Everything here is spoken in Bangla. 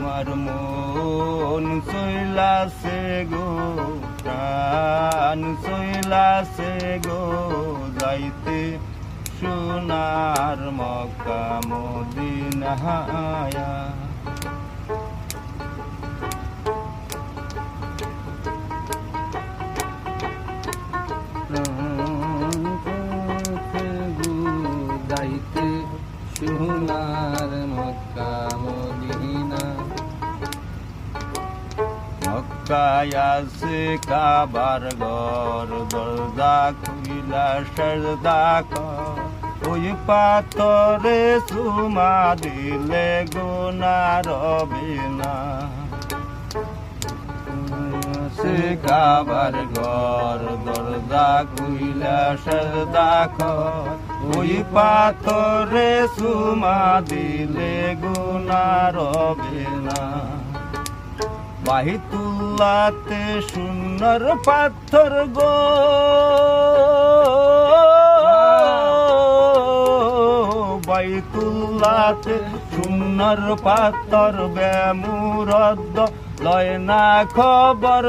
আমার মন চইলাছে গো প্রাণ চইলাছে গো যাইতে সোনার মক্কা মদিনায়া যাইতে সোনার মক্কা মদিনা মক্কায় আছে কাবার ঘর দরজা খুইলা সরদা কর ওই পাথরে চুমা দিলে গুনাহ রবে না সে কাবার ঘর দরজা খুইলা সরদা কর ওই পাথরে চুমা দিলে গুনাহ রবে না বাইতুল্লাহতে সুন্দর পাথর গো বাইতুল্লাহতে সুন্দর পাথর বেমুরদ্দ লয় না খবর